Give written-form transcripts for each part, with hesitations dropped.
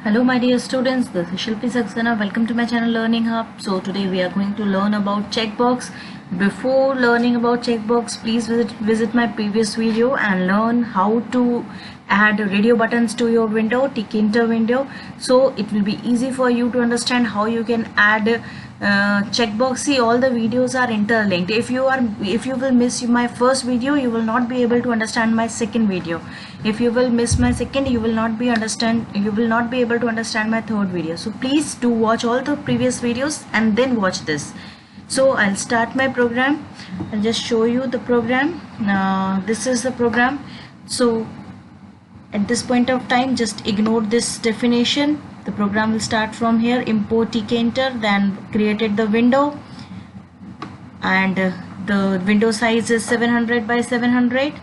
Hello my dear students, this is Shilpi Saxena. Welcome to my channel Learning Hub. So today we are going to learn about checkbox. Before learning about checkbox, please visit my previous video and learn how to add radio buttons to your window, Tkinter window. So it will be easy for you to understand how you can add checkbox. See, all the videos are interlinked. If you will miss my first video, you will not be able to understand my second video. If you will miss my second, you will not be able to understand my third video. So please do watch all the previous videos and then watch this. So I'll start my program. I'll just show you the program. This is the program. So at this point of time, just ignore this definition. The program will start from here. Import Tkinter, then created the window, and the window size is 700 by 700.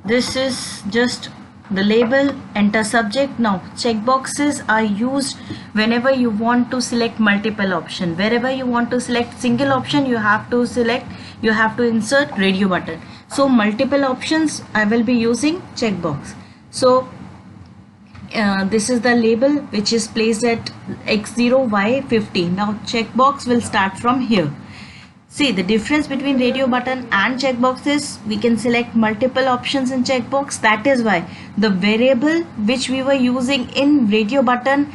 This is just the label. Enter subject. Now checkboxes are used whenever you want to select multiple option. Wherever you want to select single option, you have to insert radio button. So multiple options, I will be using checkbox. So this is the label which is placed at x0 y50. Now checkbox will start from here. See, the difference between radio button and checkbox is we can select multiple options in checkbox. That is why the variable which we were using in radio button,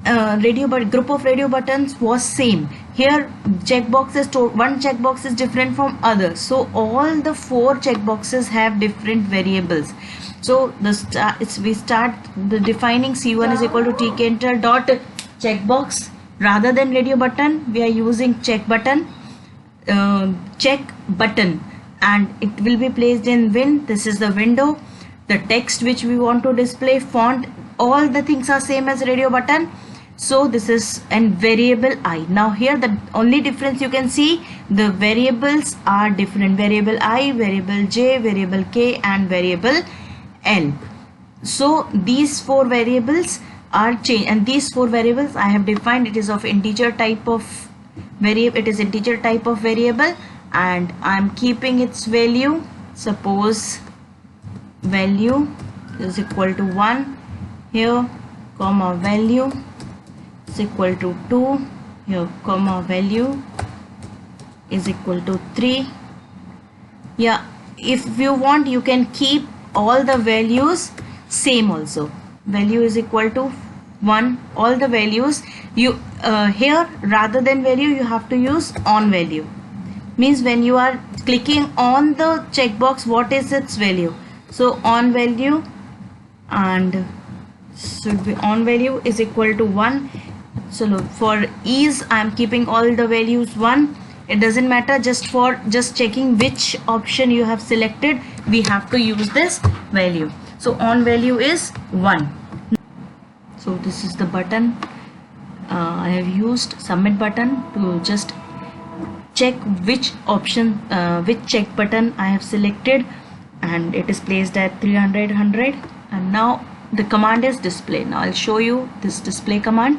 group of radio buttons was same. Here checkbox is one checkbox is different from others. So all the four checkboxes have different variables. So we start the defining C1 is equal to Tkinter dot checkbox. Rather than radio button, we are using check button, and it will be placed in win. This is the window. The text which we want to display, font, all the things are same as radio button. So this is and variable I. Now here the only difference you can see, the variables are different. Variable I, variable J, variable K and variable L. So these four variables are changed, and these four variables I have defined. It is of integer type of variable. It is integer type of variable, and I am keeping its value. Suppose value is equal to 1 here, comma value is equal to 2 here, comma value is equal to 3. Yeah, if you want, you can keep all the values same also. Value is equal to 1. All the values you here, rather than value, you have to use on value. Means when you are clicking on the checkbox, what is its value? So on value, and should be on value is equal to 1. So look, for ease I am keeping all the values 1. It doesn't matter, just checking which option you have selected, we have to use this value. So on value is 1. So this is the button. I have used submit button to just check which option, which check button I have selected, and it is placed at 300, 100. And now the command is display. Now I'll show you this display command.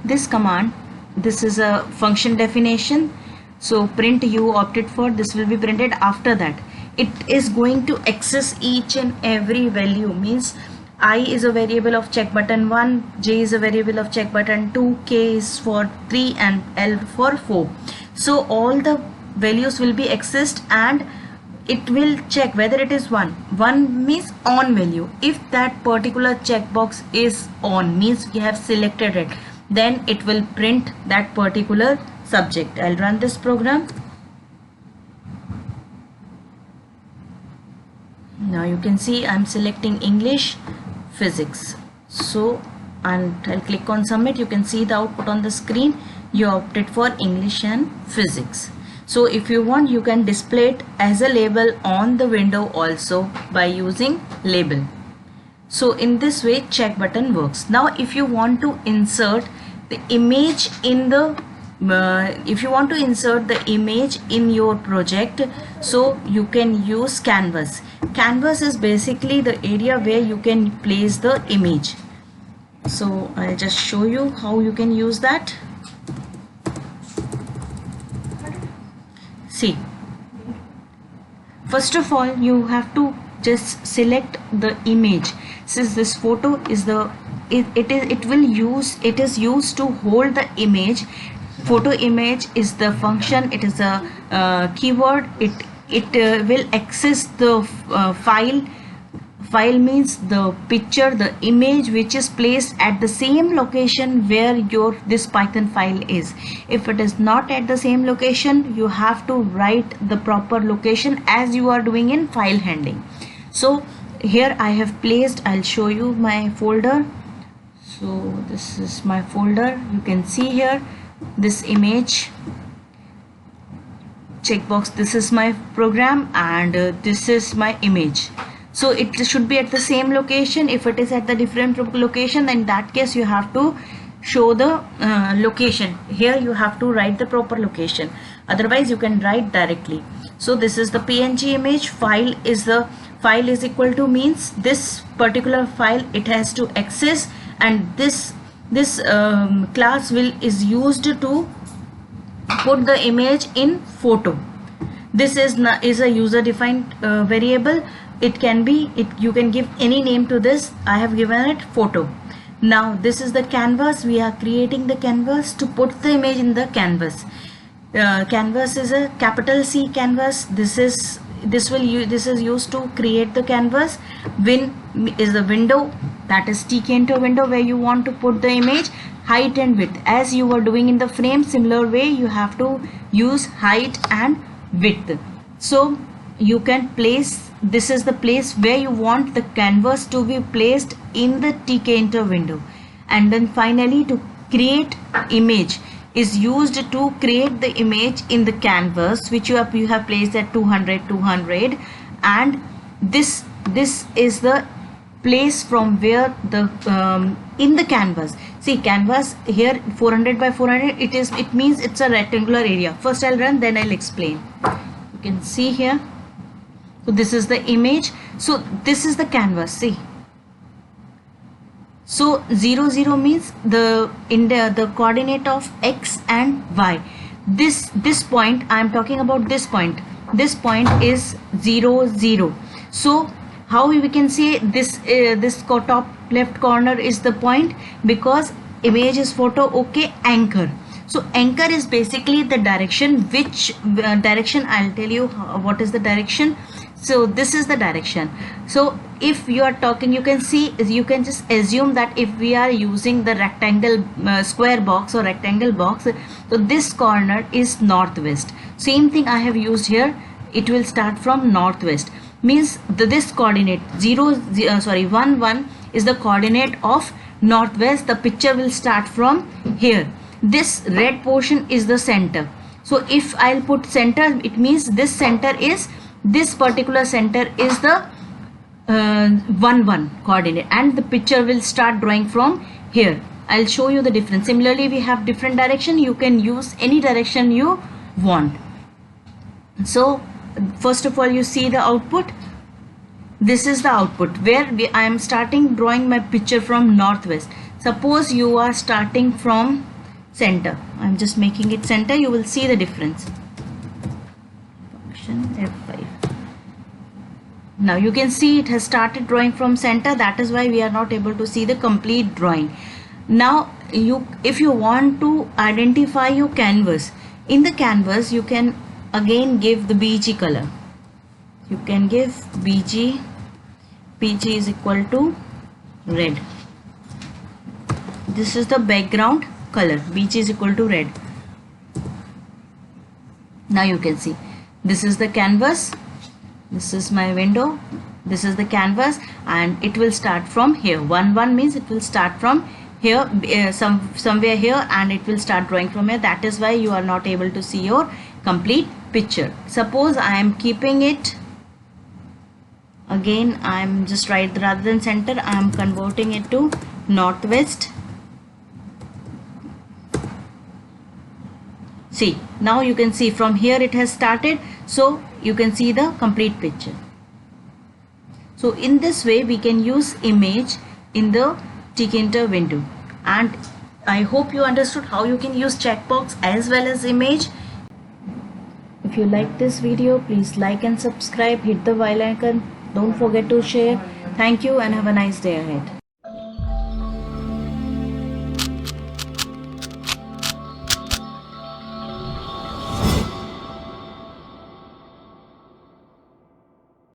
This command, this is a function definition. So print you opted for, this will be printed. After that, it is going to access each and every value. Means I is a variable of check button 1, J is a variable of check button 2, K is for 3 and L for 4. So all the values will be accessed, and it will check whether it is 1. 1 means on value. If that particular checkbox is on, means we have selected it, then it will print that particular subject. I'll run this program. Now you can see I'm selecting English, physics. So and I'll click on submit. You can see the output on the screen. You opted for English and physics. So if you want, you can display it as a label on the window also by using label. So in this way check button works. Now if you want to insert the image in the if you want to insert the image in your project, so you can use canvas. Canvas is basically the area where you can place the image. So I'll just show you how you can use that. See, first of all, you have to just select the image. Since this photo is the it is used to hold the image. Photo image is the function, it is a keyword. It will access the file. File means the picture, the image which is placed at the same location where this Python file is. If it is not at the same location, you have to write the proper location as you are doing in file handling. So here I have placed, I'll show you my folder. So this is my folder. You can see here this image checkbox. This is my program, and this is my image. So it should be at the same location. If it is at the different location, then in that case you have to show the location. Here you have to write the proper location, otherwise you can write directly. So this is the PNG image. File is equal to means this particular file it has to access, and this class is used to put the image in photo. This is a user defined variable. It can be, you can give any name to this. I have given it photo. Now this is the canvas. We are creating the canvas to put the image in the canvas. Canvas is a capital C canvas. This is used to create the canvas. Win is the window, that is Tkinter window where you want to put the image. Height and width, as you were doing in the frame, similar way you have to use height and width. So you can place, this is the place where you want the canvas to be placed in the Tkinter window. And then finally, to create image is used to create the image in the canvas which you have placed at 200, and this is the place from where the in the canvas. See, canvas here 400 by 400, it means it's a rectangular area. First I'll run, then I'll explain. You can see here. So this is the image. So this is the canvas. See. So 0, 0 means the coordinate of x and y. This point, I am talking about this point. This point is 0, 0. So how we can say this top left corner is the point, because image is photo. Okay, anchor. So anchor is basically the direction, which direction I'll tell you what is the direction. So this is the direction. So if you are talking, you can see, you can just assume that if we are using the rectangle square box or rectangle box, so this corner is northwest. Same thing I have used here. It will start from northwest, means this coordinate 1, 1 is the coordinate of northwest. The picture will start from here. This red portion is the center. So if I'll put center, it means this center is, this particular center is the 1, 1 coordinate, and the picture will start drawing from here. I'll show you the difference. Similarly, we have different direction. You can use any direction you want. So first of all, you see the output. This is the output where I am starting drawing my picture from northwest. Suppose you are starting from center. I'm just making it center. You will see the difference. Function F5. Now you can see it has started drawing from center. That is why we are not able to see the complete drawing. Now if you want to identify your canvas, in the canvas you can again give the BG color. You can give BG is equal to red. This is the background color. BG is equal to red. Now you can see this is the canvas. This is my window. This is the canvas, and it will start from here. 1, 1 means it will start from here, somewhere here, and it will start drawing from here. That is why you are not able to see your complete picture. Suppose I am keeping it again, I am just rather than center, I am converting it to northwest. See, now you can see from here it has started, so you can see the complete picture. So in this way we can use image in the Tkinter window, and I hope you understood how you can use checkbox as well as image. If you like this video, please like and subscribe, hit the bell icon, don't forget to share. Thank you and have a nice day ahead.